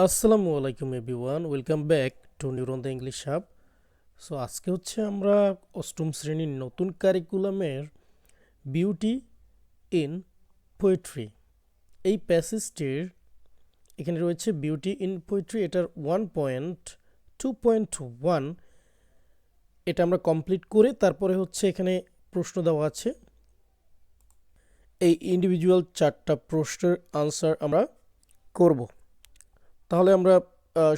আসসালামু আলাইকুম everyone, welcome back to neuron the English hub. So আজকে হচ্ছে আমরা অষ্টম শ্রেণীর নতুন কারিকুলামের বিউটি ইন পোয়েট্রি এই প্যাসেজটির এখানে রয়েছে বিউটি ইন পোয়েট্রি, এটার 1.2.1 এটা আমরা কমপ্লিট করে তারপরে হচ্ছে এখানে প্রশ্ন দেওয়া আছে। এই ইন্ডিভিজুয়াল 4টা প্রশ্নের আনসার আমরা করব। তাহলে আমরা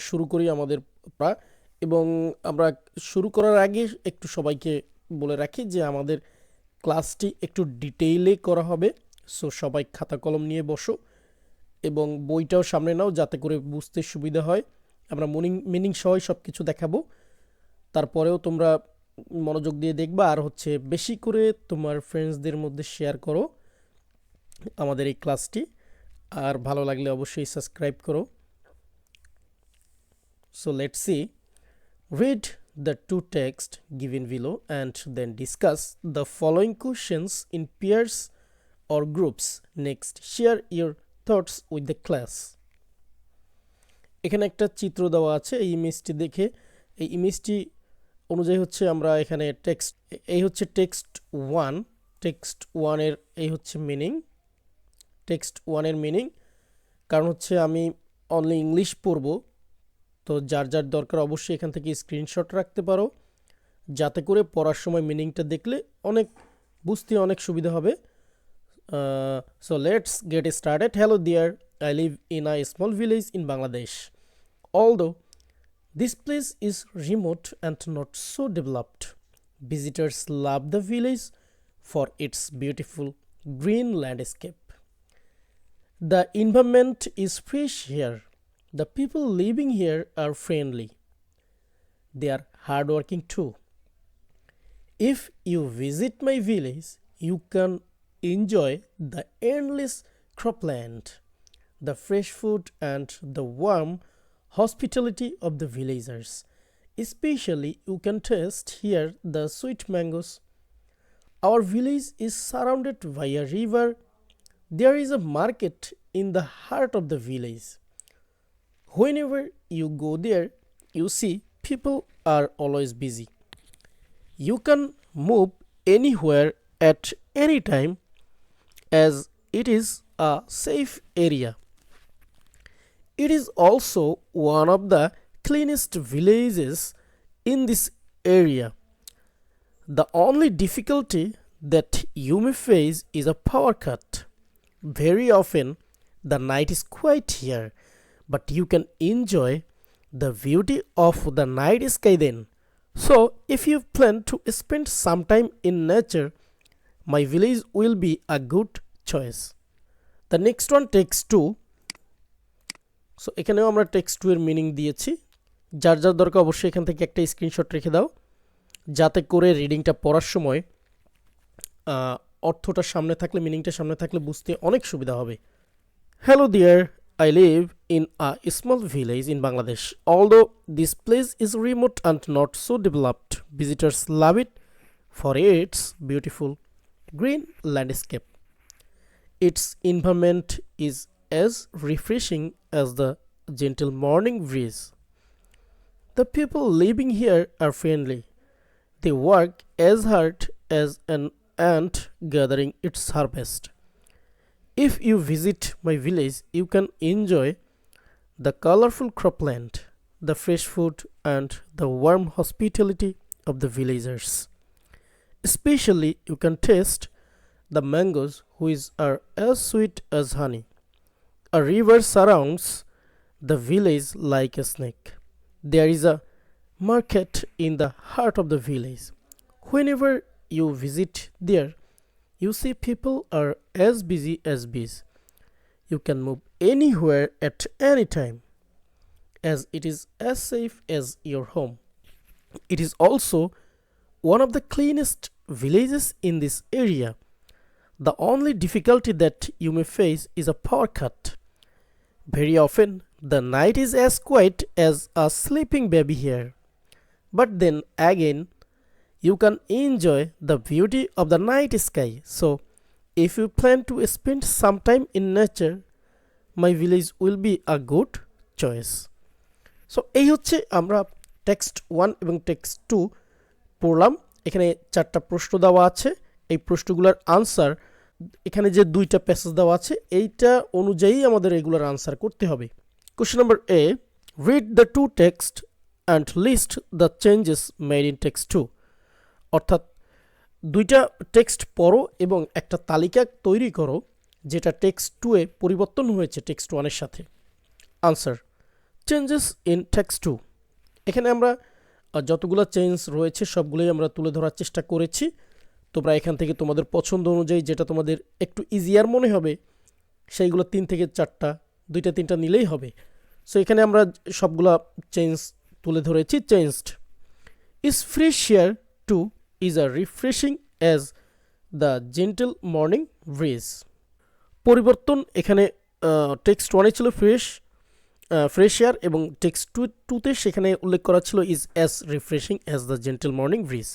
শুরু করি আমাদের এবং আমরা শুরু করার আগে একটু সবাইকে বলে রাখি যে আমাদের ক্লাসটি একটু ডিটেইলে করা হবে। সো সবাই খাতা কলম নিয়ে বসো এবং বইটাও সামনে নাও যাতে করে বুঝতে সুবিধা হয়। আমরা মিনিং সহ সব কিছু দেখাবো, তারপরেও তোমরা মনোযোগ দিয়ে দেখবা আর হচ্ছে বেশি করে তোমার ফ্রেন্ডসদের মধ্যে শেয়ার করো আমাদের এই ক্লাসটি। আর ভালো লাগলে অবশ্যই সাবস্ক্রাইব করো। So let's see. Read the two texts given below and then discuss the following questions in pairs or groups. Next, share your thoughts with the class. এখানে একটা চিত্র দেওয়া আছে, এই ইমেজটি দেখে এই ইমেজটি অনুযায়ী হচ্ছে আমরা এখানে টেক্সট, এই হচ্ছে টেক্সট 1, টেক্সট 1 এর এই হচ্ছে মিনিং, টেক্সট 1 এর মিনিং। কারণ হচ্ছে আমি অনলি ইংলিশ পড়বো, তো যার যার দরকার অবশ্যই এখান থেকে স্ক্রিনশট রাখতে পারো যাতে করে পড়ার সময় মিনিংটা দেখলে বুঝতে অনেক সুবিধা হবে। So let's get started. Hello dear, I live in a small village in Bangladesh. Although this place is remote and not so developed, visitors love the village for its beautiful green landscape. The environment is fresh here. The people living here are friendly. They are hardworking too. If you visit my village, you can enjoy the endless cropland, the fresh food, and the warm hospitality of the villagers. Especially, you can taste here the sweet mangoes. Our village is surrounded by a river. There is a market in the heart of the village. Whenever you go there, you see people are always busy. You can move anywhere at any time as it is a safe area. It is also one of the cleanest villages in this area. The only difficulty that you may face is a power cut. Very often, the night is quiet here, but you can enjoy the beauty of the night sky then. So, if you plan to spend some time in nature, my village will be a good choice. The next one, text 2. So, এখানেও আমরা text 2 এর meaning দিয়েছি। যার যার দরকার অবশ্যই এখান থেকে একটা স্ক্রিনশট রেখে দাও যাতে করে রিডিংটা পড়ার সময় অর্থটা সামনে থাকলে, মিনিংটা সামনে থাকলে বুঝতে অনেক সুবিধা হবে। Hello dear, I live in a small village in Bangladesh. Although this place is remote and not so developed, visitors love it for its beautiful green landscape. Its environment is as refreshing as the gentle morning breeze. The people living here are friendly. They work as hard as an ant gathering its harvest. If you visit my village, you can enjoy the colorful cropland, the fresh food, and the warm hospitality of the villagers. Especially, you can taste the mangoes, which are as sweet as honey. A river surrounds the village like a snake. There is a market in the heart of the village. Whenever you visit there, you see people are as busy as bees. You can move anywhere at any time, as it is as safe as your home. It is also one of the cleanest villages in this area. The only difficulty that you may face is a power cut. Very often, the night is as quiet as a sleeping baby here. But then again, you can enjoy the beauty of the night sky. So, if you plan to spend some time in nature, my village will be a good choice. So এই হচ্ছে আমরা text 1 এবং text 2 পড়লাম। এখানে 4টা প্রশ্ন দেওয়া আছে, এই প্রশ্নগুলোর আনসার এখানে যে 2টা প্যাসেজ দেওয়া আছে এইটা অনুযায়ী আমাদের এগুলোর আনসার করতে হবে। Question number A, read the 2 text and list the changes made in text 2। অর্থাৎ 2টা টেক্সট পড়ো এবং একটা তালিকা তৈরি করো যেটা টেক্সট 2 এ পরিবর্তন হয়েছে টেক্সট 1 এর সাথে। Answer, changes in text 2। এখানে আমরা যতগুলো চেঞ্জ রয়েছে সবগুলোই আমরা তুলে ধরার চেষ্টা করেছি। তোমরা এখান থেকে তোমাদের পছন্দ অনুযায়ী যেটা তোমাদের একটু ইজিয়ার মনে হবে সেইগুলো 3 থেকে 4টা, 2টা 3টা নিলেই হবে। সো এখানে আমরা সবগুলা চেঞ্জ তুলে ধরেছি। Changed is fresh air too is a refreshing as the gentle morning breeze. পরিবর্তন এখানে টেক্সট 1 এ ছিল ফ্রেশ এয়ার এবং টেক্সট 2 সেখানে উল্লেখ করা ছিল is as refreshing as the gentle morning breeze.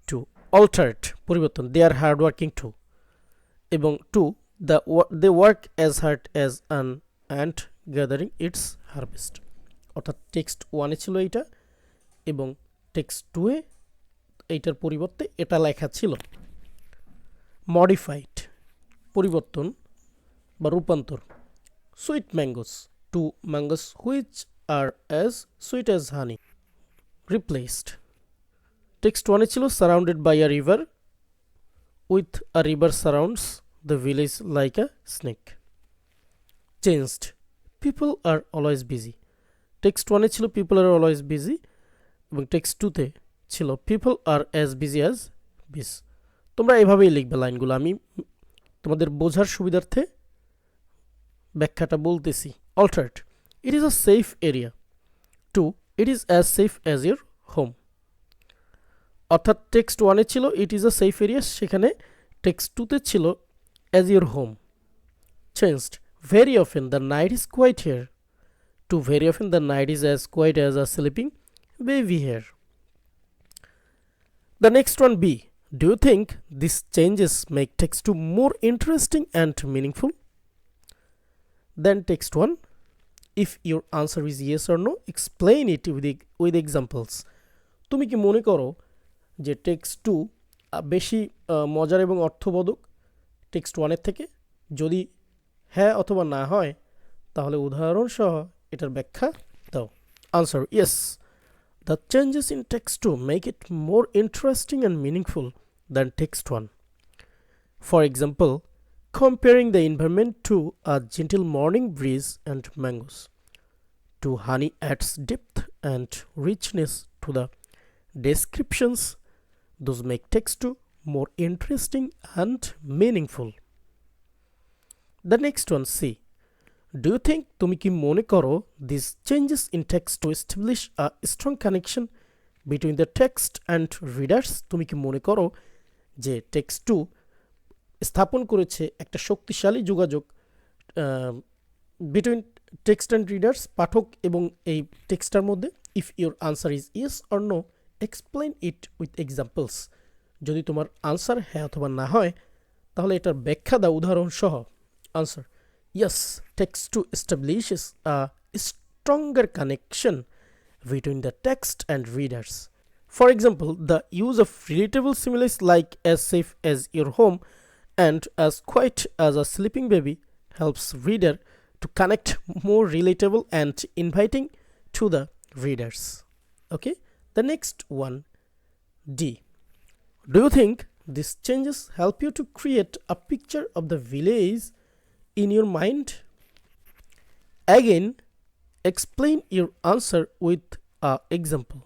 Two, alternate পরিবর্তন, they are hard working two, এবং two, they work as hard as an ant gathering its harvest. অর্থাৎ টেক্সট 1 এ ছিল এইটা এবং টেক্সট 2 এ এইটার পরিবর্তে এটা লেখা ছিল। মডিফাইড পরিবর্তন বা রূপান্তর, sweet mangoes to mangoes which are as sweet as honey. Replaced text 1 এ ছিল surrounded by a river with a river surrounds the village like a snake. Changed people are always busy. Text 1 এ ছিল people are always busy এবং text 2 তে ছিল people are as busy as bees. তোমরা এভাবেই লিখবে লাইনগুলো, আমি তোমাদের বোঝার সুবিধার্থে ব্যাখ্যাটা বলতেছি। Alternate, it is a safe area two it is as safe as your home. অর্থাৎ টেক্সট 1 এ ছিল it is a safe area, সেখানে টেক্সট 2 তে ছিল as your home. Changed very often the night is quiet here two very often the night is as quiet as a sleeping baby here. The next one B. Do you think these changes make text 2 more interesting and meaningful than text 1? If your answer is yes or no, explain it with examples. তুমি কি মনে করো যে text 2 বেশি মজার এবং অর্থবোধক text 1 এর থেকে? যদি হ্যাঁ অথবা না হয় তাহলে উদাহরণ সহ এটার ব্যাখ্যা দাও। Answer, yes, the changes in text 2 make it more interesting and meaningful than text 1. For example, comparing the environment to a gentle morning breeze and mangoes. To honey adds depth and richness to the descriptions. Those make text 2 more interesting and meaningful. The next one, C. Do you think তুমি কি মনে করো these changes in text to establish a strong connection between the text and readers? তুমি কি মনে করো যে text 2 স্থাপন করেছে একটা শক্তিশালী যোগাযোগ বিটুইন টেক্সট অ্যান্ড রিডার্স, পাঠক এবং এই টেক্সটার মধ্যে? If your answer is yes or no, explain it with examples. যদি তোমার আনসার হ্যাঁ অথবা না হয় তাহলে এটার ব্যাখ্যা দাও উদাহরণ সহ। Answer, yes, text 2 establishes a stronger connection between the text and readers. For example, the use of relatable similes like as safe as your home and as quiet as a sleeping baby helps reader to connect more relatable and inviting to the readers. Okay, the next one, D. Do you think these changes help you to create a picture of the village in your mind? Again, explain your answer with an example.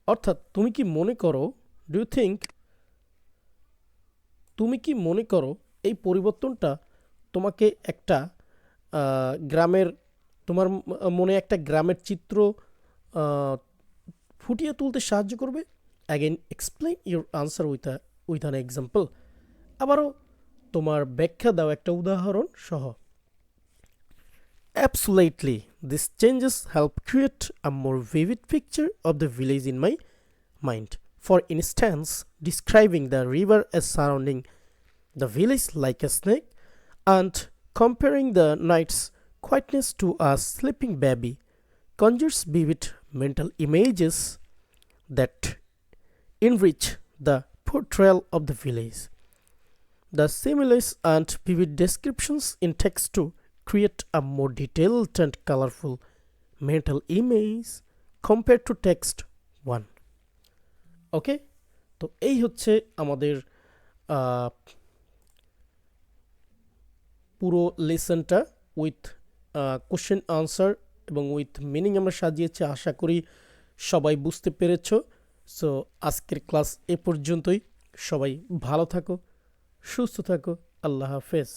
অর্থাৎ তুমি কি মনে করো, do you think, তুমি কি মনে করো এই পরিবর্তনটা তোমাকে একটা গ্রামের, তোমার মনে একটা গ্রামের চিত্র ফুটিয়ে তুলতে সাহায্য করবে? Again explain your answer with an example. আবারও তোমার ব্যাখ্যা দাও একটা উদাহরণ সহ। Absolutely, these changes help create a more vivid picture of the village in my mind. For instance, describing the river as surrounding the village like a snake and comparing the night's whiteness to a sleeping baby conjures vivid mental images that enrich the portrayal of the village. The similars and vivid descriptions in text 2 create a more detailed and colorful mental image compared to text 1. ওকে, তো এই হচ্ছে আমাদের পুরো লেসনটা with question answer এবং with meaning আমরা সাজিয়েছি। আশা করি সবাই বুঝতে পেরেছো। সো আজকের ক্লাস এ পর্যন্তই। সবাই ভালো থাকো, সুস্থ থাকো। আল্লাহ হাফেজ।